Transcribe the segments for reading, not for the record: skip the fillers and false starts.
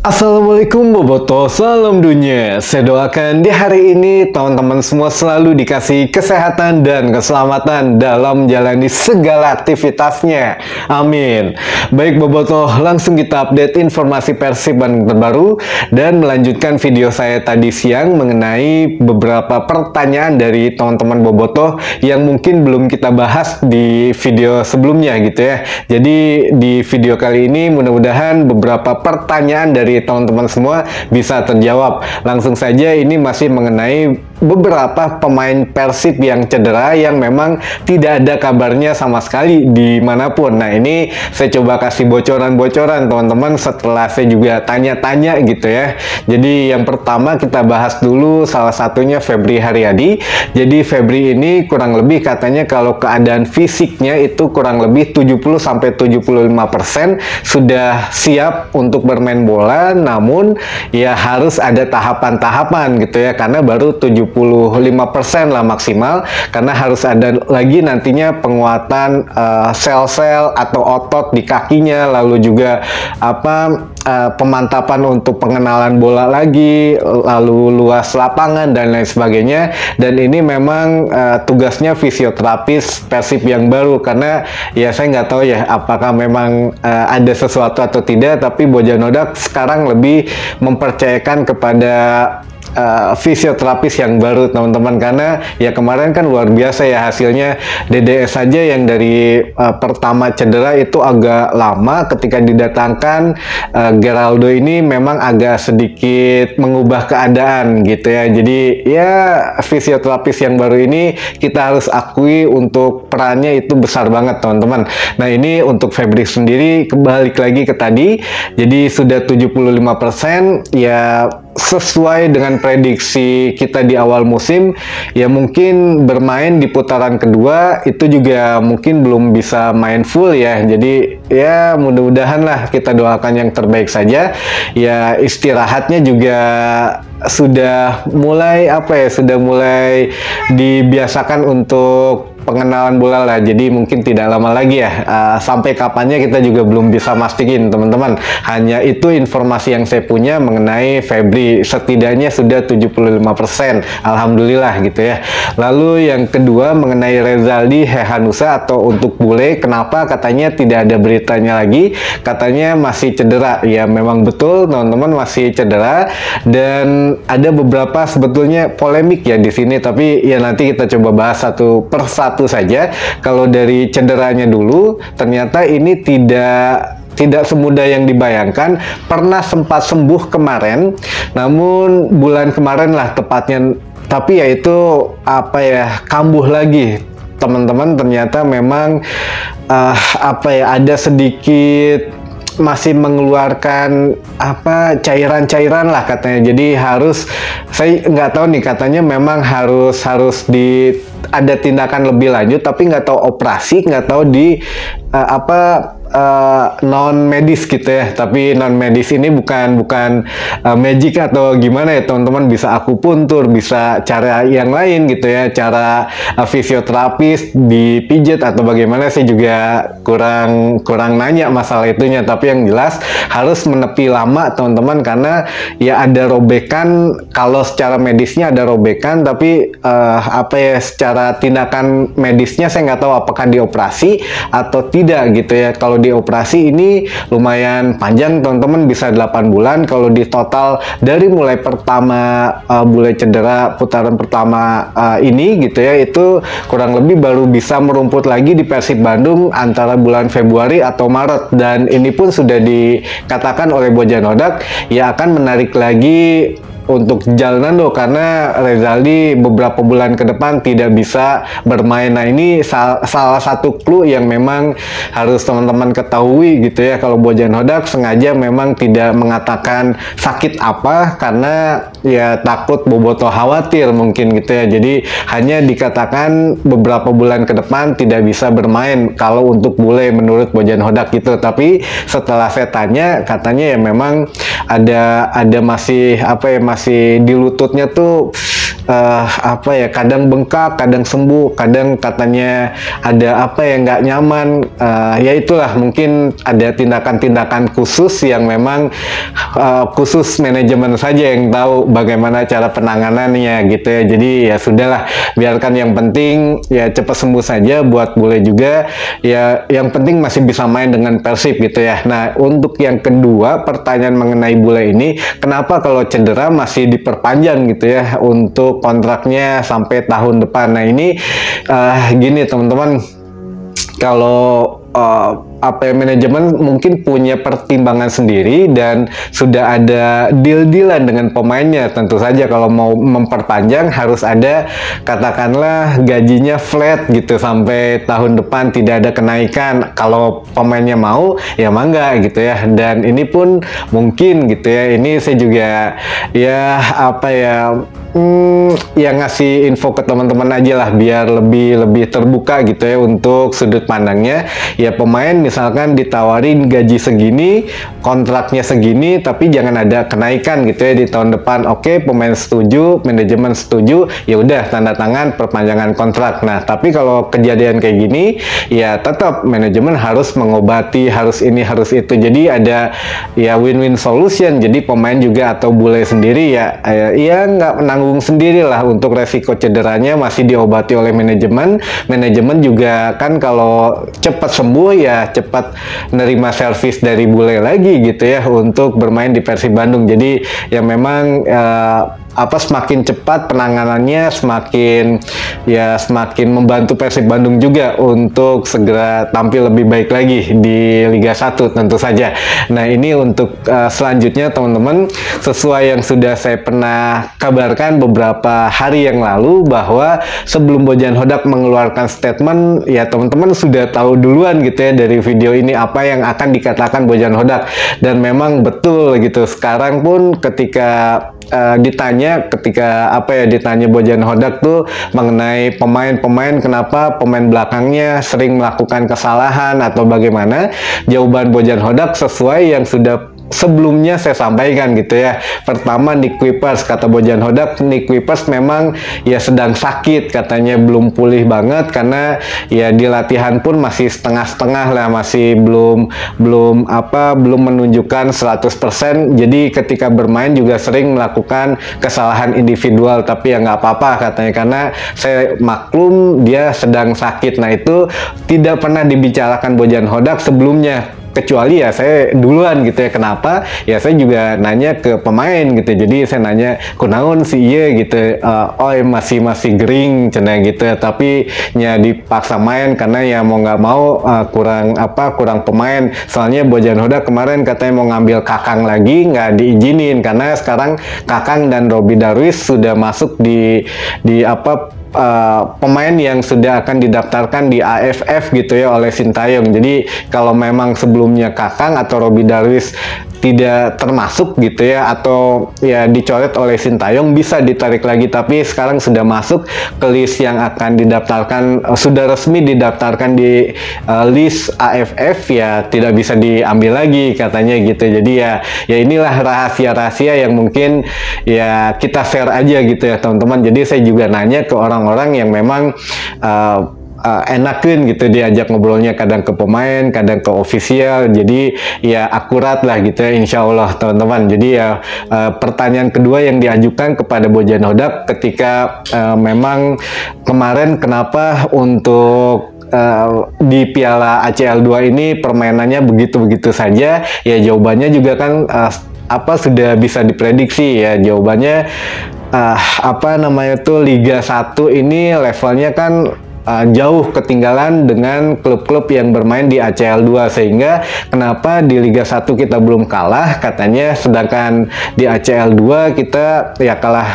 Assalamualaikum Boboto, salam dunia. Saya doakan di hari ini teman-teman semua selalu dikasih kesehatan dan keselamatan dalam menjalani segala aktivitasnya. Amin. Baik Boboto, langsung kita update informasi Persib Bandung terbaru dan melanjutkan video saya tadi siang mengenai beberapa pertanyaan dari teman-teman Boboto yang mungkin belum kita bahas di video sebelumnya gitu ya. Jadi di video kali ini mudah-mudahan beberapa pertanyaan dari teman-teman semua bisa terjawab. Langsung saja, ini masih mengenai beberapa pemain Persib yang cedera yang memang tidak ada kabarnya sama sekali dimanapun. Nah, ini saya coba kasih bocoran-bocoran teman-teman setelah saya juga tanya-tanya gitu ya. Jadi yang pertama kita bahas dulu salah satunya Febri Haryadi. Jadi Febri ini kurang lebih katanya kalau keadaan fisiknya itu kurang lebih 70-75% sudah siap untuk bermain bola, namun ya harus ada tahapan-tahapan gitu ya, karena baru 75% lah maksimal, karena harus ada lagi nantinya penguatan sel-sel atau otot di kakinya, lalu juga pemantapan untuk pengenalan bola lagi, lalu luas lapangan dan lain sebagainya. Dan ini memang tugasnya fisioterapis Persib yang baru, karena ya saya nggak tahu ya apakah memang ada sesuatu atau tidak, tapi Bojanodak sekarang lebih mempercayakan kepada fisioterapis yang baru teman-teman, karena ya kemarin kan luar biasa ya hasilnya. DDS saja yang dari pertama cedera itu agak lama, ketika didatangkan Geraldo ini memang agak sedikit mengubah keadaan gitu ya. Jadi ya fisioterapis yang baru ini kita harus akui untuk perannya itu besar banget teman-teman. Nah, ini untuk Febri sendiri kembali lagi ke tadi, jadi sudah 75% ya, sesuai dengan prediksi kita di awal musim. Ya mungkin bermain di putaran kedua itu juga mungkin belum bisa main full ya. Jadi ya mudah-mudahan lah, kita doakan yang terbaik saja. Ya istirahatnya juga sudah mulai sudah mulai dibiasakan untuk pengenalan bola lah, jadi mungkin tidak lama lagi ya. Sampai kapannya kita juga belum bisa mastiin teman-teman. Hanya itu informasi yang saya punya mengenai Febri, setidaknya sudah 75%, alhamdulillah gitu ya. Lalu yang kedua mengenai Rezaldi Hehanusa atau untuk bule, kenapa katanya tidak ada beritanya lagi, katanya masih cedera. Ya memang betul teman-teman, masih cedera, dan ada beberapa sebetulnya polemik ya di sini, tapi ya nanti kita coba bahas satu persatu saja. Kalau dari cederanya dulu, ternyata ini tidak semudah yang dibayangkan. Pernah sempat sembuh kemarin, namun bulan kemarin lah tepatnya, tapi ya itu kambuh lagi teman-teman. Ternyata memang ada sedikit masih mengeluarkan cairan-cairan lah katanya. Jadi harus, saya nggak tahu nih, katanya memang harus ada tindakan lebih lanjut, tapi nggak tahu operasi, nggak tahu di non medis gitu ya. Tapi non medis ini bukan magic atau gimana ya teman-teman, bisa akupuntur, bisa cara yang lain gitu ya, cara fisioterapis dipijat atau bagaimana. Saya juga kurang nanya masalah itunya, tapi yang jelas harus menepi lama teman-teman, karena ya ada robekan. Kalau secara medisnya ada robekan, tapi secara tindakan medisnya saya nggak tahu apakah dioperasi atau tidak gitu ya. Kalau dioperasi ini lumayan panjang teman-teman, bisa 8 bulan. Kalau di total dari mulai pertama bule cedera putaran pertama ini gitu ya, itu kurang lebih baru bisa merumput lagi di Persib Bandung antara bulan Februari atau Maret. Dan ini pun sudah dikatakan oleh Bojanodak ya akan menarik lagi untuk Jalnando, karena Rezaldi beberapa bulan ke depan tidak bisa bermain. Nah, ini salah satu clue yang memang harus teman-teman ketahui gitu ya. Kalau Bojanodak sengaja memang tidak mengatakan sakit apa, karena ya takut Boboto khawatir mungkin gitu ya. Jadi hanya dikatakan beberapa bulan ke depan tidak bisa bermain kalau untuk bule menurut Bojanodak gitu. Tapi setelah saya tanya, katanya ya memang ada masih masih di lututnya tuh apa ya, kadang bengkak, kadang sembuh, kadang katanya ada apa yang nggak nyaman. Ya itulah, mungkin ada tindakan-tindakan khusus yang memang khusus manajemen saja yang tahu bagaimana cara penanganannya gitu ya. Jadi ya sudahlah, biarkan, yang penting ya cepat sembuh saja buat bule juga ya, yang penting masih bisa main dengan Persib gitu ya. Nah, untuk yang kedua, pertanyaan mengenai bule ini, kenapa kalau cedera masih diperpanjang gitu ya untuk kontraknya sampai tahun depan. Nah ini gini teman-teman, kalau apa ya, manajemen mungkin punya pertimbangan sendiri dan sudah ada deal-dealan dengan pemainnya. Tentu saja kalau mau memperpanjang harus ada, katakanlah gajinya flat gitu sampai tahun depan, tidak ada kenaikan. Kalau pemainnya mau ya mangga gitu ya, dan ini pun mungkin gitu ya. Ini saya juga ya apa ya, ya ngasih info ke teman-teman aja lah biar lebih terbuka gitu ya untuk sudut pandangnya. Ya pemain misalkan ditawarin gaji segini, kontraknya segini, tapi jangan ada kenaikan gitu ya di tahun depan. Oke, pemain setuju, manajemen setuju, ya udah tanda tangan perpanjangan kontrak. Nah, tapi kalau kejadian kayak gini, ya tetap manajemen harus mengobati, harus ini, harus itu. Jadi ada ya win-win solution. Jadi pemain juga atau bule sendiri ya nggak menanggung sendiri lah untuk resiko cederanya, masih diobati oleh manajemen. Manajemen juga kan kalau cepat sembuh ya cepat nerima servis dari bule lagi gitu ya untuk bermain di Persib Bandung. Jadi ya memang semakin cepat penanganannya semakin membantu Persib Bandung juga untuk segera tampil lebih baik lagi di Liga 1 tentu saja. Nah ini untuk selanjutnya teman-teman, sesuai yang sudah saya pernah kabarkan beberapa hari yang lalu bahwa sebelum Bojan Hodak mengeluarkan statement, ya teman-teman sudah tahu duluan gitu ya dari video ini apa yang akan dikatakan Bojan Hodak. Dan memang betul gitu, sekarang pun ketika ditanya Bojan Hodak tuh mengenai pemain-pemain, kenapa pemain belakangnya sering melakukan kesalahan atau bagaimana, jawaban Bojan Hodak sesuai yang sudah sebelumnya saya sampaikan gitu ya. Pertama, Nick Kuipers, kata Bojan Hodak, Nick Kuipers memang ya sedang sakit, katanya belum pulih banget karena ya di latihan pun masih setengah-setengah lah, masih belum menunjukkan 100%. Jadi ketika bermain juga sering melakukan kesalahan individual, tapi ya nggak apa-apa katanya karena saya maklum dia sedang sakit. Nah itu tidak pernah dibicarakan Bojan Hodak sebelumnya, kecuali ya saya duluan gitu ya. Kenapa? Ya saya juga nanya ke pemain gitu. Jadi saya nanya, kunaon si iya gitu, masih gering cina gitu ya. Tapi ya dipaksa main karena ya mau nggak mau kurang pemain. Soalnya Bojan Hodak kemarin katanya mau ngambil Kakang lagi, nggak diizinin karena sekarang Kakang dan Robby Darwish sudah masuk di pemain yang sudah akan didaftarkan di AFF gitu ya oleh Sintayong. Jadi kalau memang sebelumnya Kakang atau Robby Darwish tidak termasuk gitu ya, atau ya dicoret oleh Sintayong, bisa ditarik lagi, tapi sekarang sudah masuk ke list yang akan didaftarkan, sudah resmi didaftarkan di list AFF, ya tidak bisa diambil lagi katanya gitu. Jadi ya inilah rahasia-rahasia yang mungkin ya kita share aja gitu ya teman-teman. Jadi saya juga nanya ke orang-orang yang memang enakin gitu diajak ngobrolnya, kadang ke pemain, kadang ke ofisial, jadi ya akurat lah gitu ya insya Allah teman-teman. Jadi ya pertanyaan kedua yang diajukan kepada Bojan Hodak ketika memang kemarin kenapa untuk di Piala ACL 2 ini permainannya begitu-begitu saja, ya jawabannya juga kan sudah bisa diprediksi ya. Jawabannya Liga 1 ini levelnya kan jauh ketinggalan dengan klub-klub yang bermain di ACL 2, sehingga kenapa di Liga 1 kita belum kalah katanya, sedangkan di ACL 2 kita ya kalah,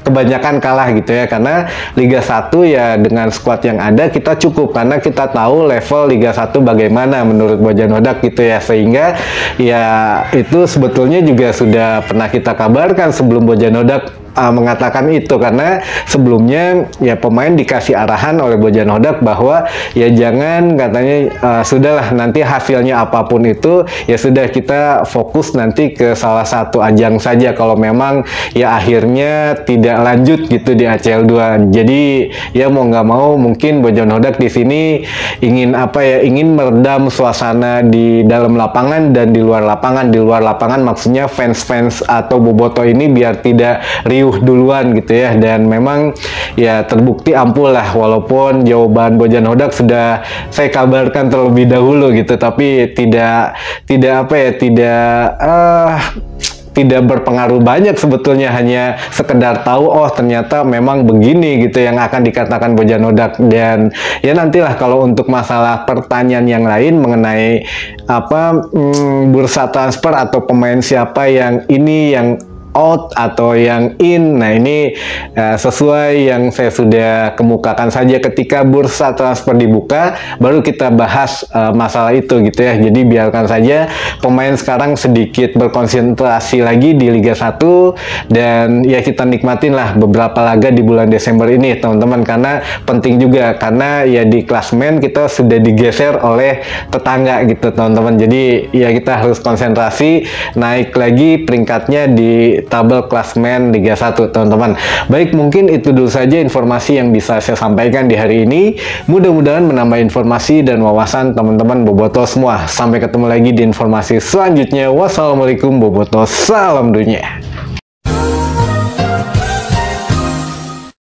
kebanyakan kalah gitu ya, karena Liga 1 ya dengan skuad yang ada kita cukup, karena kita tahu level Liga 1 bagaimana menurut Bojan Hodak gitu ya. Sehingga ya itu sebetulnya juga sudah pernah kita kabarkan sebelum Bojan Hodak mengatakan itu, karena sebelumnya ya pemain dikasih arahan oleh Bojan Hodak bahwa ya jangan, katanya sudahlah nanti hasilnya apapun itu ya sudah, kita fokus nanti ke salah satu ajang saja kalau memang ya akhirnya tidak lanjut gitu di ACL 2. Jadi ya mau nggak mau mungkin Bojan Hodak di sini ingin ingin meredam suasana di dalam lapangan dan di luar lapangan. Di luar lapangan maksudnya fans-fans atau boboto ini biar tidak riuh duluan gitu ya. Dan memang ya terbukti ampuh lah, walaupun jawaban Bojan Hodak sudah saya kabarkan terlebih dahulu gitu, tapi tidak tidak berpengaruh banyak sebetulnya, hanya sekedar tahu oh ternyata memang begini gitu yang akan dikatakan Bojan Hodak. Dan ya nantilah kalau untuk masalah pertanyaan yang lain mengenai bursa transfer atau pemain siapa yang ini yang out atau yang in, nah ini sesuai yang saya sudah kemukakan saja ketika bursa transfer dibuka baru kita bahas masalah itu gitu ya. Jadi biarkan saja pemain sekarang sedikit berkonsentrasi lagi di Liga 1 dan ya kita nikmatin lah beberapa laga di bulan Desember ini teman-teman, karena penting juga, karena ya di klasmen kita sudah digeser oleh tetangga gitu teman-teman. Jadi ya kita harus konsentrasi naik lagi peringkatnya di tabel klasmen Liga 1 teman-teman. Baik, mungkin itu dulu saja informasi yang bisa saya sampaikan di hari ini. Mudah-mudahan menambah informasi dan wawasan teman-teman boboto semua. Sampai ketemu lagi di informasi selanjutnya. Wassalamualaikum boboto, salam dunia.